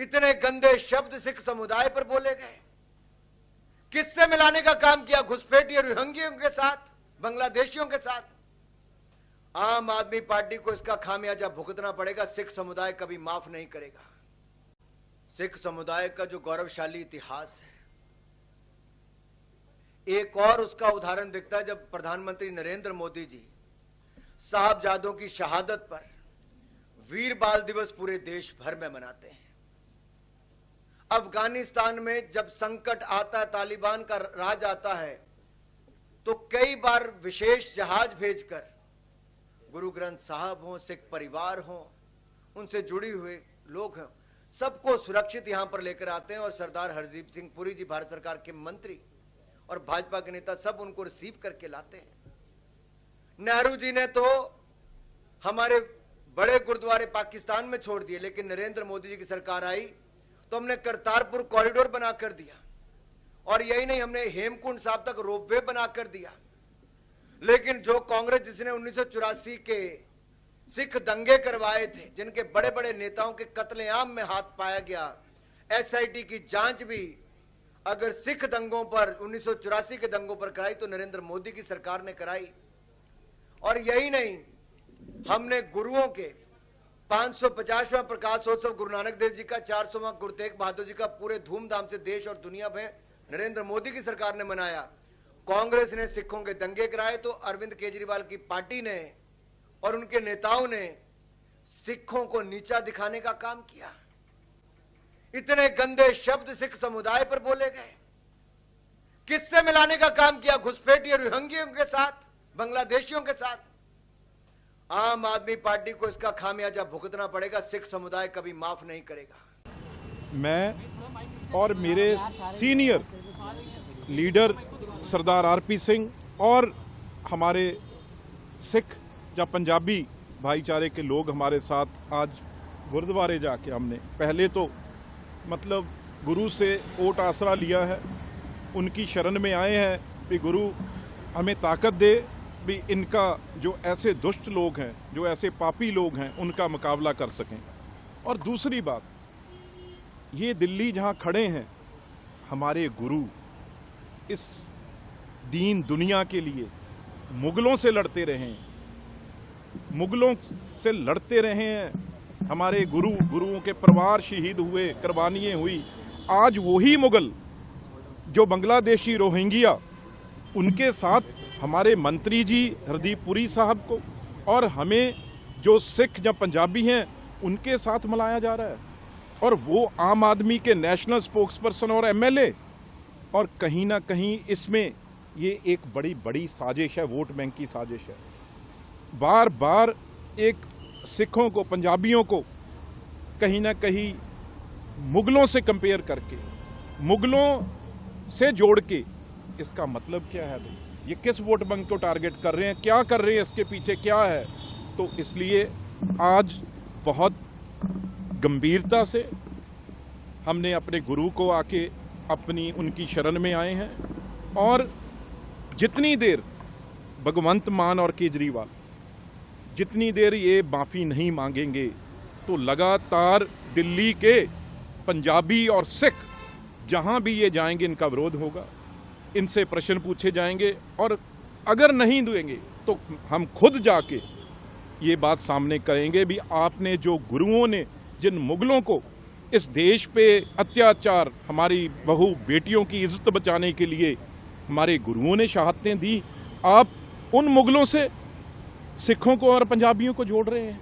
इतने गंदे शब्द सिख समुदाय पर बोले गए। किससे मिलाने का काम किया? घुसपैठियों रोहिंग्यों के साथ, बांग्लादेशियों के साथ। आम आदमी पार्टी को इसका खामियाजा भुगतना पड़ेगा। सिख समुदाय कभी माफ नहीं करेगा। सिख समुदाय का जो गौरवशाली इतिहास है, एक और उसका उदाहरण दिखता है जब प्रधानमंत्री नरेंद्र मोदी जी साहबजादों की शहादत पर वीर बाल दिवस पूरे देश भर में मनाते हैं। अफगानिस्तान में जब संकट आता है, तालिबान का राज आता है, तो कई बार विशेष जहाज भेजकर गुरु ग्रंथ साहब हों, सिख परिवार हों, उनसे जुड़ी हुए लोग हों, सबको सुरक्षित यहां पर लेकर आते हैं। और सरदार हरदीप सिंह पुरी जी, भारत सरकार के मंत्री और भाजपा के नेता, सब उनको रिसीव करके लाते हैं। नेहरू जी ने तो हमारे बड़े गुरुद्वारे पाकिस्तान में छोड़ दिए, लेकिन नरेंद्र मोदी जी की सरकार आई तो हमने करतारपुर कॉरिडोर बना कर दिया। और यही नहीं, हमने हेमकुंड साहब तक रोपवे बना कर दिया। लेकिन जो कांग्रेस जिसने 1984 के सिख दंगे करवाए थे, जिनके बड़े बड़े नेताओं के कत्लेआम में हाथ पाया गया, एसआईटी की जांच भी अगर सिख दंगों पर, 1984 के दंगों पर कराई तो नरेंद्र मोदी की सरकार ने कराई। और यही नहीं, हमने गुरुओं के 550वां प्रकाशोत्सव गुरु नानक देव जी का, 400वां गुरु तेग बहादुर जी का पूरे धूमधाम से देश और दुनिया में नरेंद्र मोदी की सरकार ने मनाया। कांग्रेस ने सिखों के दंगे कराए तो अरविंद केजरीवाल की पार्टी ने और उनके नेताओं ने सिखों को नीचा दिखाने का काम किया। इतने गंदे शब्द सिख समुदाय पर बोले गए। किससे मिलाने का काम किया? घुसपैठियों रोहिंग्यों के साथ, बांग्लादेशियों के साथ। आम आदमी पार्टी को इसका खामियाजा भुगतना पड़ेगा। सिख समुदाय कभी माफ नहीं करेगा। मैं और मेरे सीनियर लीडर सरदार आरपी सिंह और हमारे सिख या पंजाबी भाईचारे के लोग हमारे साथ आज गुरुद्वारे जाके हमने पहले तो मतलब गुरु से ओट आसरा लिया है, उनकी शरण में आए हैं कि गुरु हमें ताकत दे भी इनका जो ऐसे दुष्ट लोग हैं, जो ऐसे पापी लोग हैं, उनका मुकाबला कर सकें। और दूसरी बात, ये दिल्ली जहां खड़े हैं, हमारे गुरु इस दीन दुनिया के लिए मुगलों से लड़ते रहे हैं, मुगलों से लड़ते रहे हैं। हमारे गुरुओं के परिवार शहीद हुए, कुर्बानियां हुई। आज वही मुगल जो बांग्लादेशी रोहिंग्या, उनके साथ हमारे मंत्री जी हरदीप पुरी साहब को और हमें जो सिख या पंजाबी हैं उनके साथ मिलाया जा रहा है। और वो आम आदमी के नेशनल स्पोक्सपर्सन और एमएलए। और कहीं ना कहीं इसमें ये एक बड़ी साजिश है, वोट बैंक की साजिश है। बार बार एक सिखों को, पंजाबियों को कहीं ना कहीं मुगलों से कंपेयर करके, मुगलों से जोड़ के, इसका मतलब क्या है भाई? ये किस वोट बैंक को टारगेट कर रहे हैं? क्या कर रहे हैं? इसके पीछे क्या है? तो इसलिए आज बहुत गंभीरता से हमने अपने गुरु को आके अपनी उनकी शरण में आए हैं। और जितनी देर भगवंत मान और केजरीवाल जितनी देर ये माफी नहीं मांगेंगे, तो लगातार दिल्ली के पंजाबी और सिख जहां भी ये जाएंगे, इनका विरोध होगा, इनसे प्रश्न पूछे जाएंगे। और अगर नहीं देंगे तो हम खुद जाके ये बात सामने करेंगे भी आपने जो गुरुओं ने जिन मुगलों को इस देश पे अत्याचार, हमारी बहू बेटियों की इज्जत बचाने के लिए हमारे गुरुओं ने शहादतें दी, आप उन मुगलों से सिखों को और पंजाबियों को जोड़ रहे हैं।